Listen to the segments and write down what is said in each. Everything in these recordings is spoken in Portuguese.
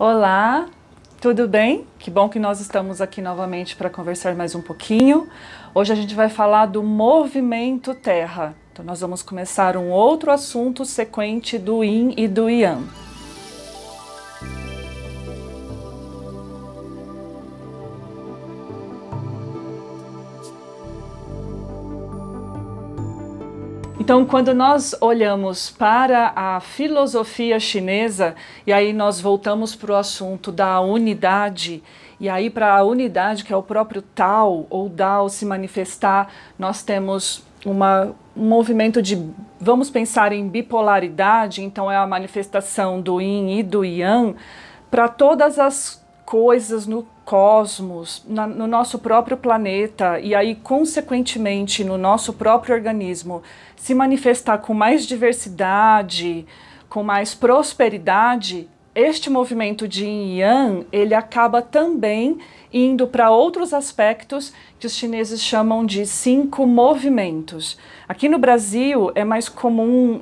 Olá, tudo bem? Que bom que nós estamos aqui novamente para conversar mais um pouquinho. Hoje a gente vai falar do movimento Terra. Então nós vamos começar um outro assunto sequente do Yin e do Yang. Então, quando nós olhamos para a filosofia chinesa, e aí nós voltamos para o assunto da unidade, e aí para a unidade, que é o próprio Tao, ou Dao se manifestar, nós temos um movimento de, vamos pensar em bipolaridade, então é a manifestação do Yin e do Yang, para todas as coisas no cosmos, no nosso próprio planeta e aí consequentemente no nosso próprio organismo se manifestar com mais diversidade, com mais prosperidade, este movimento de Yin e Yang, ele acaba também indo para outros aspectos que os chineses chamam de 5 movimentos. Aqui no Brasil é mais comum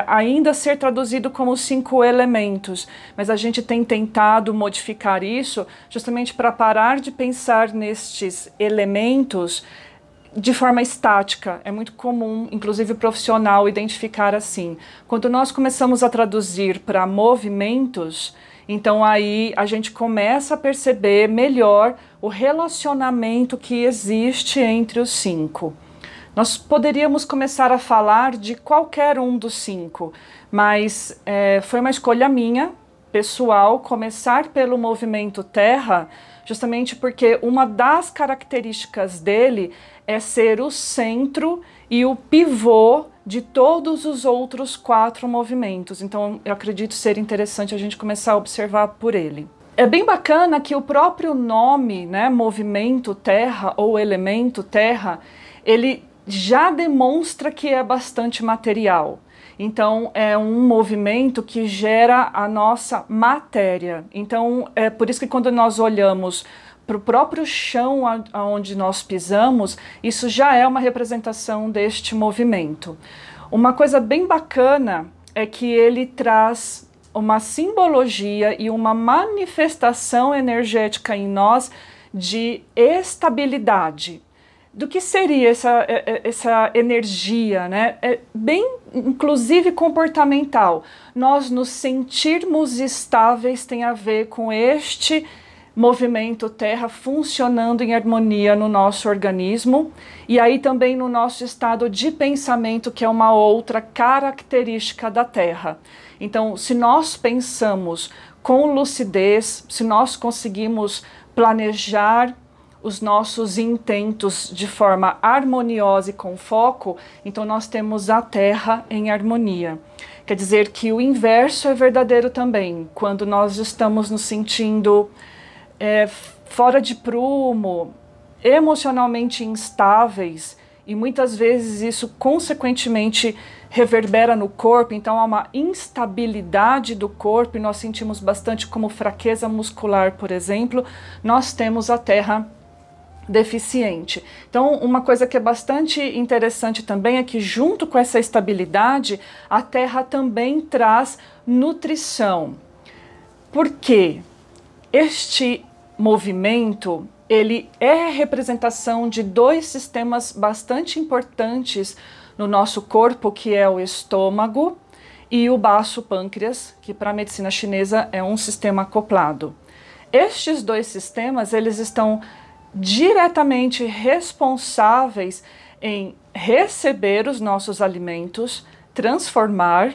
ainda ser traduzido como 5 elementos, mas a gente tem tentado modificar isso justamente para parar de pensar nestes elementos de forma estática. É muito comum, inclusive profissional, identificar assim. Quando nós começamos a traduzir para movimentos, então aí a gente começa a perceber melhor o relacionamento que existe entre os 5. Nós poderíamos começar a falar de qualquer um dos 5, mas foi uma escolha minha, pessoal, começar pelo movimento Terra, justamente porque uma das características dele é ser o centro e o pivô de todos os outros 4 movimentos. Então, eu acredito ser interessante a gente começar a observar por ele. É bem bacana que o próprio nome, né, movimento Terra ou elemento Terra, ele já demonstra que é bastante material. Então, é um movimento que gera a nossa matéria. Então, é por isso que quando nós olhamos para o próprio chão onde nós pisamos, isso já é uma representação deste movimento. Uma coisa bem bacana é que ele traz uma simbologia e uma manifestação energética em nós de estabilidade. Do que seria essa energia, né? É bem, inclusive, comportamental. Nós nos sentirmos estáveis tem a ver com este movimento Terra funcionando em harmonia no nosso organismo e aí também no nosso estado de pensamento, que é uma outra característica da Terra. Então, se nós pensamos com lucidez, se nós conseguimos planejar os nossos intentos de forma harmoniosa e com foco, então nós temos a Terra em harmonia. Quer dizer que o inverso é verdadeiro também. Quando nós estamos nos sentindo fora de prumo, emocionalmente instáveis, e muitas vezes isso consequentemente reverbera no corpo, então há uma instabilidade do corpo e nós sentimos bastante como fraqueza muscular, por exemplo, nós temos a Terra deficiente. Então, uma coisa que é bastante interessante também é que junto com essa estabilidade, a Terra também traz nutrição. Por quê? Este movimento, ele é a representação de 2 sistemas bastante importantes no nosso corpo, que é o estômago e o baço pâncreas, que para a medicina chinesa é um sistema acoplado. Estes 2 sistemas, eles estão diretamente responsáveis em receber os nossos alimentos, transformar,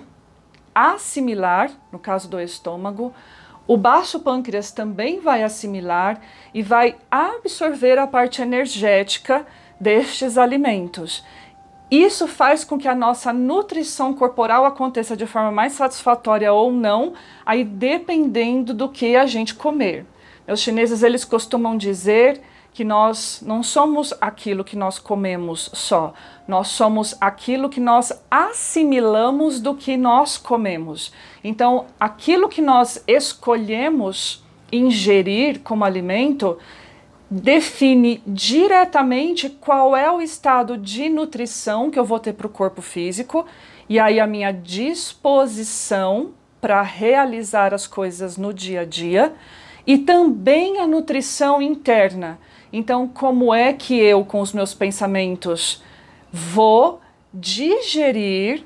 assimilar, no caso do estômago. O baço pâncreas também vai assimilar e vai absorver a parte energética destes alimentos. Isso faz com que a nossa nutrição corporal aconteça de forma mais satisfatória ou não, aí dependendo do que a gente comer. Os chineses, eles costumam dizer que nós não somos aquilo que nós comemos só, nós somos aquilo que nós assimilamos do que nós comemos. Então, aquilo que nós escolhemos ingerir como alimento define diretamente qual é o estado de nutrição que eu vou ter para o corpo físico e aí a minha disposição para realizar as coisas no dia a dia, e também a nutrição interna. Então, como é que eu, com os meus pensamentos, vou digerir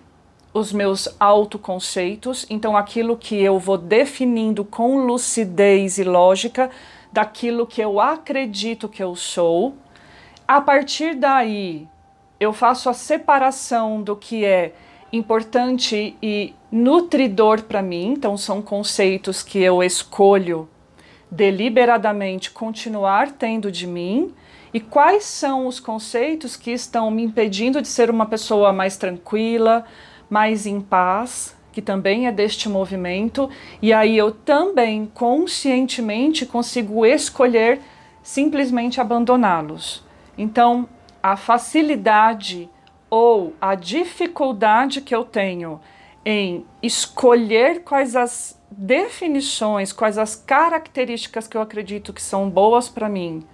os meus autoconceitos, então aquilo que eu vou definindo com lucidez e lógica daquilo que eu acredito que eu sou. A partir daí, eu faço a separação do que é importante e nutridor para mim, então são conceitos que eu escolho deliberadamente continuar tendo de mim, e quais são os conceitos que estão me impedindo de ser uma pessoa mais tranquila, mais em paz, que também é deste movimento, e aí eu também conscientemente consigo escolher simplesmente abandoná-los. Então, a facilidade ou a dificuldade que eu tenho em escolher quais as definições, quais as características que eu acredito que são boas para mim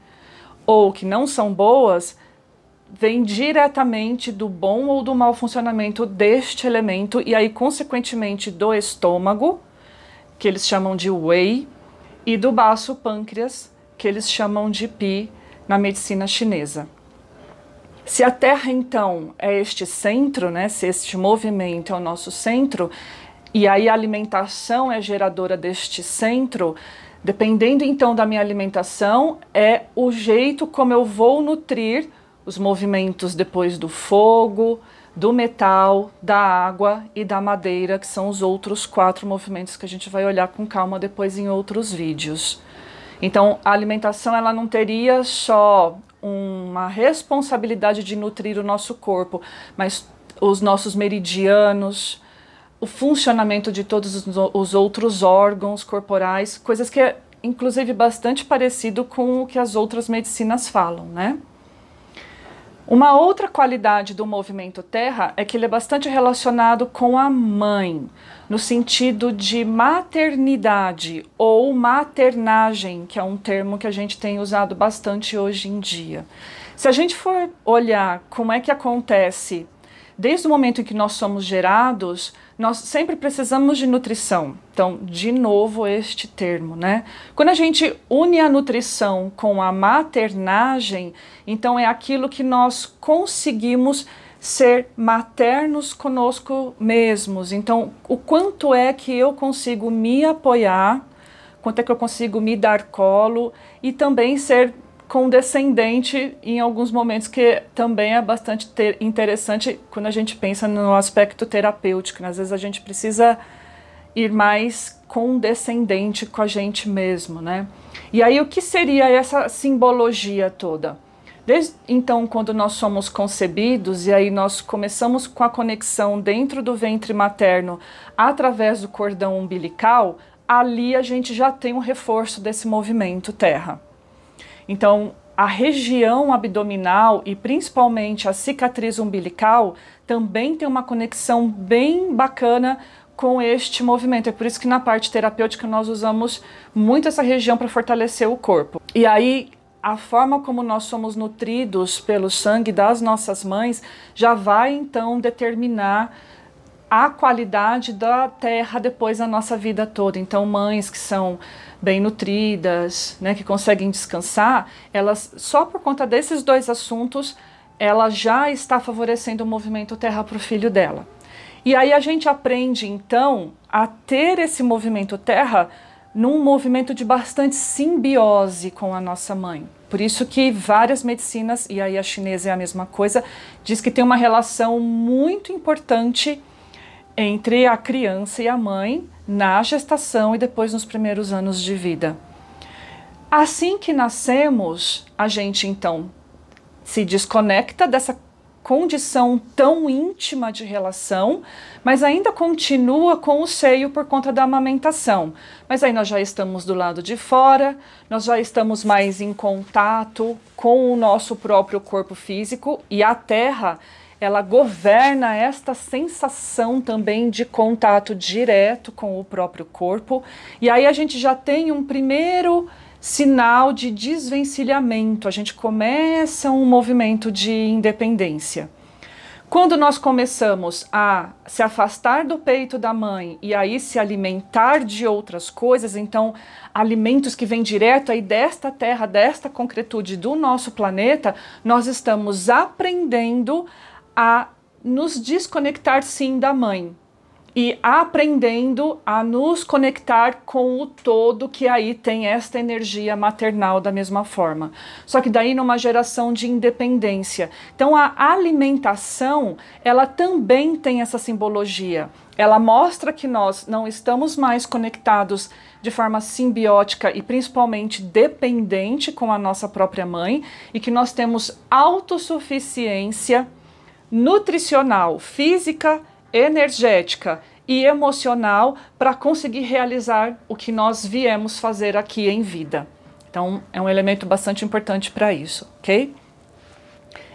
ou que não são boas, vem diretamente do bom ou do mau funcionamento deste elemento e aí, consequentemente, do estômago, que eles chamam de wei, e do baço pâncreas, que eles chamam de pi na medicina chinesa. Se a Terra, então, é este centro, né, se este movimento é o nosso centro, e aí a alimentação é geradora deste centro, dependendo então da minha alimentação, é o jeito como eu vou nutrir os movimentos depois do fogo, do metal, da água e da madeira, que são os outros 4 movimentos que a gente vai olhar com calma depois em outros vídeos. Então, a alimentação ela não teria só uma responsabilidade de nutrir o nosso corpo, mas os nossos meridianos, o funcionamento de todos os outros órgãos corporais, coisas que é, inclusive, bastante parecido com o que as outras medicinas falam, né? Uma outra qualidade do movimento Terra é que ele é bastante relacionado com a mãe, no sentido de maternidade ou maternagem, que é um termo que a gente tem usado bastante hoje em dia. Se a gente for olhar como é que acontece desde o momento em que nós somos gerados, nós sempre precisamos de nutrição. Então, de novo, este termo, né? Quando a gente une a nutrição com a maternagem, então é aquilo que nós conseguimos ser maternos conosco mesmos. Então, o quanto é que eu consigo me apoiar, quanto é que eu consigo me dar colo e também ser condescendente em alguns momentos, que também é bastante interessante quando a gente pensa no aspecto terapêutico, né? Às vezes a gente precisa ir mais condescendente com a gente mesmo, né? E aí o que seria essa simbologia toda? Desde então, quando nós somos concebidos, e aí nós começamos com a conexão dentro do ventre materno através do cordão umbilical, ali a gente já tem um reforço desse movimento Terra. Então, a região abdominal e principalmente a cicatriz umbilical também tem uma conexão bem bacana com este movimento. É por isso que na parte terapêutica nós usamos muito essa região para fortalecer o corpo. E aí, a forma como nós somos nutridos pelo sangue das nossas mães já vai então determinar a qualidade da terra depois da nossa vida toda. Então, mães que são bem nutridas, né, que conseguem descansar, elas, só por conta desses 2 assuntos, ela já está favorecendo o movimento Terra para o filho dela. E aí a gente aprende, então, a ter esse movimento Terra num movimento de bastante simbiose com a nossa mãe. Por isso que várias medicinas, e aí a chinesa é a mesma coisa, diz que tem uma relação muito importante entre a criança e a mãe na gestação e depois nos primeiros anos de vida. Assim que nascemos, a gente então se desconecta dessa condição tão íntima de relação, mas ainda continua com o seio por conta da amamentação. Mas aí nós já estamos do lado de fora, nós já estamos mais em contato com o nosso próprio corpo físico, e a Terra, ela governa esta sensação também de contato direto com o próprio corpo, e aí a gente já tem um primeiro sinal de desvencilhamento, a gente começa um movimento de independência. Quando nós começamos a se afastar do peito da mãe e aí se alimentar de outras coisas, então alimentos que vêm direto aí desta terra, desta concretude do nosso planeta, nós estamos aprendendo a nos desconectar sim da mãe e aprendendo a nos conectar com o todo, que aí tem esta energia maternal da mesma forma. Só que daí numa geração de independência. Então a alimentação, ela também tem essa simbologia. Ela mostra que nós não estamos mais conectados de forma simbiótica e principalmente dependente com a nossa própria mãe e que nós temos autossuficiência nutricional, física, energética e emocional para conseguir realizar o que nós viemos fazer aqui em vida. Então, é um elemento bastante importante para isso, ok?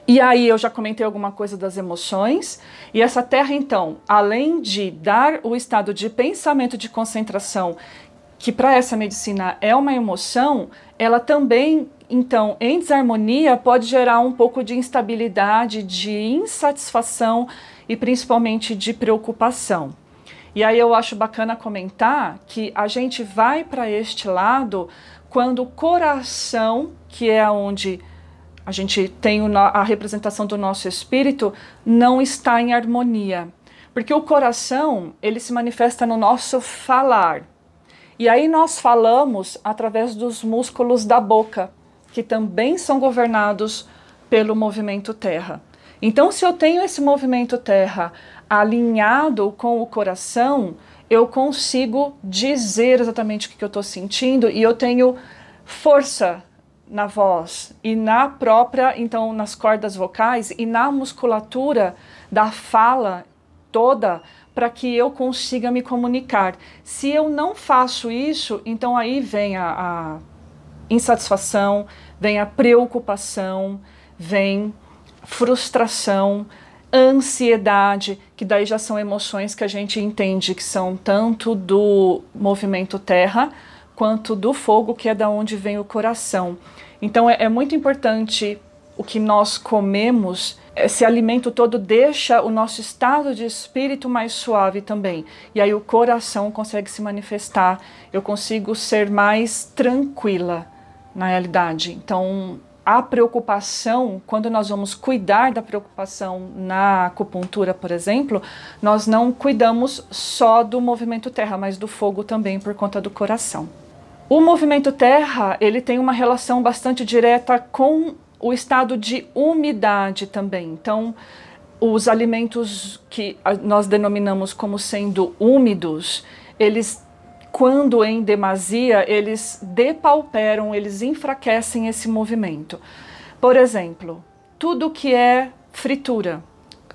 E aí eu já comentei alguma coisa das emoções, e essa terra, então, além de dar o estado de pensamento de concentração, que para essa medicina é uma emoção, ela também, então, em desarmonia, pode gerar um pouco de instabilidade, de insatisfação, e principalmente de preocupação. E aí eu acho bacana comentar que a gente vai para este lado quando o coração, que é onde a gente tem a representação do nosso espírito, não está em harmonia. Porque o coração, ele se manifesta no nosso falar. E aí nós falamos através dos músculos da boca, que também são governados pelo movimento terra. Então, se eu tenho esse movimento terra alinhado com o coração, eu consigo dizer exatamente o que eu estou sentindo e eu tenho força na voz e na própria, então, nas cordas vocais e na musculatura da fala toda para que eu consiga me comunicar. Se eu não faço isso, então aí vem a insatisfação, vem a preocupação, vem frustração, ansiedade, que daí já são emoções que a gente entende que são tanto do movimento terra, quanto do fogo, que é da onde vem o coração. Então é muito importante o que nós comemos, esse alimento todo deixa o nosso estado de espírito mais suave também. E aí o coração consegue se manifestar, eu consigo ser mais tranquila na realidade. Então a preocupação, quando nós vamos cuidar da preocupação na acupuntura, por exemplo, nós não cuidamos só do movimento terra, mas do fogo também por conta do coração. O movimento terra, ele tem uma relação bastante direta com o estado de umidade também. Então, os alimentos que nós denominamos como sendo úmidos, eles, quando em demasia, eles depauperam, eles enfraquecem esse movimento. Por exemplo, tudo que é fritura,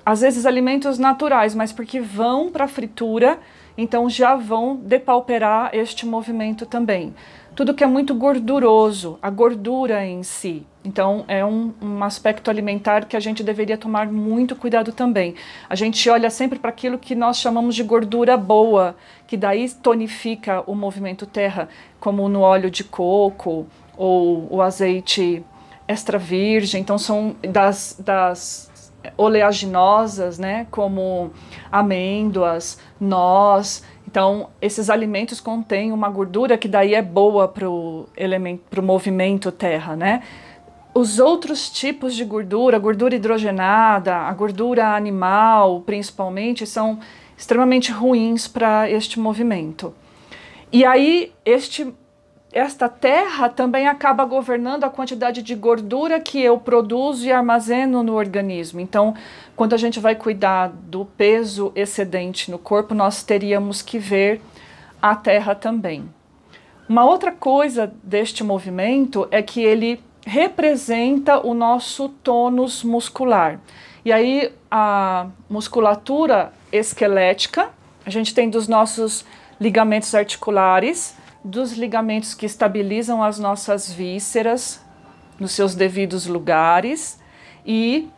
às vezes alimentos naturais, mas porque vão para a fritura, então já vão depauperar este movimento também. Tudo que é muito gorduroso, a gordura em si. Então é um aspecto alimentar que a gente deveria tomar muito cuidado também. A gente olha sempre para aquilo que nós chamamos de gordura boa, que daí tonifica o movimento terra, como no óleo de coco ou o azeite extra virgem. Então são das oleaginosas, né, como amêndoas, noz. Então, esses alimentos contêm uma gordura que daí é boa para o movimento terra, né? Os outros tipos de gordura, a gordura hidrogenada, a gordura animal, principalmente, são extremamente ruins para este movimento. E aí, esta terra também acaba governando a quantidade de gordura que eu produzo e armazeno no organismo. Então, quando a gente vai cuidar do peso excedente no corpo, nós teríamos que ver a terra também. Uma outra coisa deste movimento é que ele representa o nosso tônus muscular. E aí, a musculatura esquelética, a gente tem dos nossos ligamentos articulares, dos ligamentos que estabilizam as nossas vísceras nos seus devidos lugares e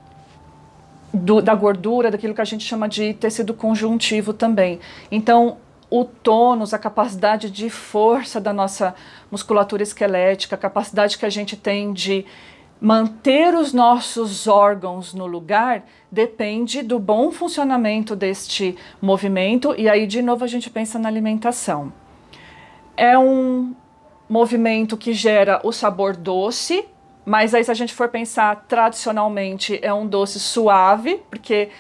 da gordura, daquilo que a gente chama de tecido conjuntivo também. Então, o tônus, a capacidade de força da nossa musculatura esquelética, a capacidade que a gente tem de manter os nossos órgãos no lugar depende do bom funcionamento deste movimento, e aí de novo a gente pensa na alimentação. É um movimento que gera o sabor doce, mas aí se a gente for pensar tradicionalmente é um doce suave, porque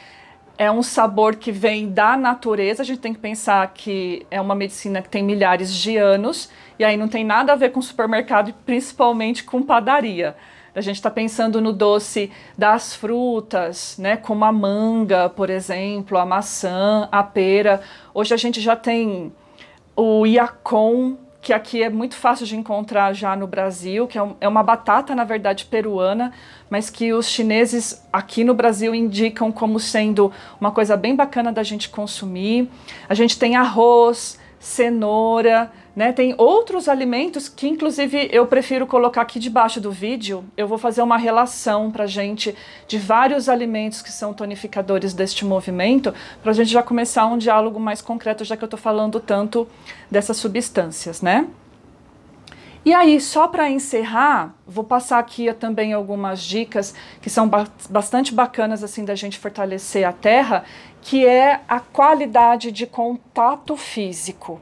é um sabor que vem da natureza. A gente tem que pensar que é uma medicina que tem milhares de anos, e aí não tem nada a ver com supermercado e principalmente com padaria. A gente está pensando no doce das frutas, né, como a manga, por exemplo, a maçã, a pera. Hoje a gente já tem o yacon, que aqui é muito fácil de encontrar já no Brasil, que é uma batata, na verdade, peruana, mas que os chineses aqui no Brasil indicam como sendo uma coisa bem bacana da gente consumir. A gente tem arroz, cenoura, né? Tem outros alimentos que, inclusive, eu prefiro colocar aqui debaixo do vídeo. Eu vou fazer uma relação pra gente de vários alimentos que são tonificadores deste movimento, pra gente já começar um diálogo mais concreto, já que eu tô falando tanto dessas substâncias, né? E aí, só para encerrar, vou passar aqui também algumas dicas que são bastante bacanas assim da gente fortalecer a terra, que é a qualidade de contato físico.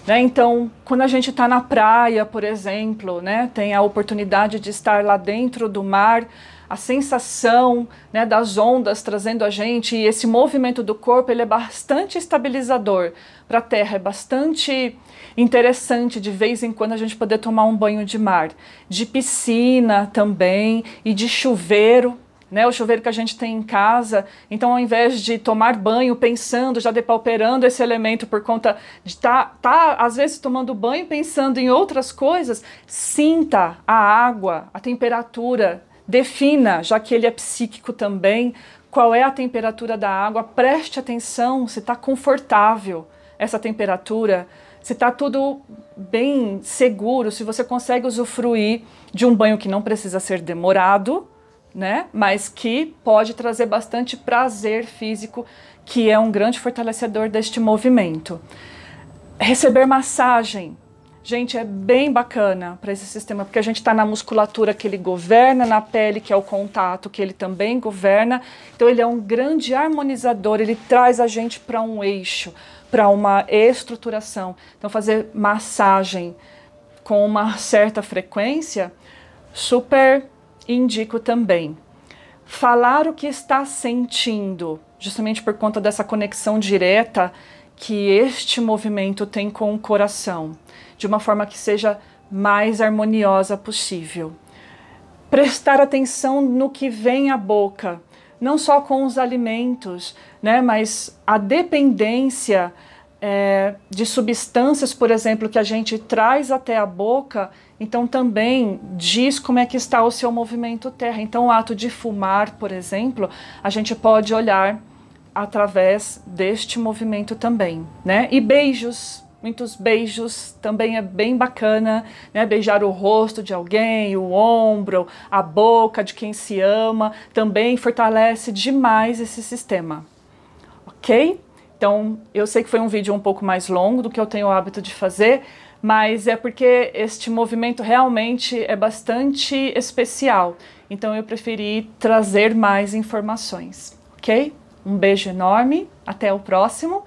Né? Então, quando a gente está na praia, por exemplo, né, tem a oportunidade de estar lá dentro do mar, a sensação, né, das ondas trazendo a gente, e esse movimento do corpo, ele é bastante estabilizador para a terra, é bastante interessante de vez em quando a gente poder tomar um banho de mar, de piscina também, e de chuveiro, né, o chuveiro que a gente tem em casa. Então, ao invés de tomar banho pensando, já depauperando esse elemento por conta de tá às vezes tomando banho pensando em outras coisas, sinta a água, a temperatura, defina, já que ele é psíquico também, qual é a temperatura da água, preste atenção se está confortável essa temperatura, se está tudo bem seguro, se você consegue usufruir de um banho que não precisa ser demorado, né? Mas que pode trazer bastante prazer físico, que é um grande fortalecedor deste movimento. Receber massagem, gente, é bem bacana para esse sistema, porque a gente está na musculatura que ele governa, na pele que é o contato que ele também governa, então ele é um grande harmonizador, ele traz a gente para um eixo, para uma estruturação. Então fazer massagem com uma certa frequência, super indico também. Falar o que está sentindo, justamente por conta dessa conexão direta que este movimento tem com o coração, de uma forma que seja mais harmoniosa possível. Prestar atenção no que vem à boca, não só com os alimentos, né, mas a dependência de substâncias, por exemplo, que a gente traz até a boca, então também diz como é que está o seu movimento terra. Então o ato de fumar, por exemplo, a gente pode olhar através deste movimento também, né? E beijos, muitos beijos, também é bem bacana, né? Beijar o rosto de alguém, o ombro, a boca de quem se ama, também fortalece demais esse sistema, ok? Então, eu sei que foi um vídeo um pouco mais longo do que eu tenho o hábito de fazer, mas é porque este movimento realmente é bastante especial. Então, eu preferi trazer mais informações, ok? Um beijo enorme, até o próximo.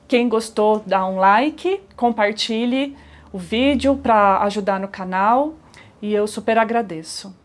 Quem gostou, dá um like, compartilhe o vídeo para ajudar no canal e eu super agradeço.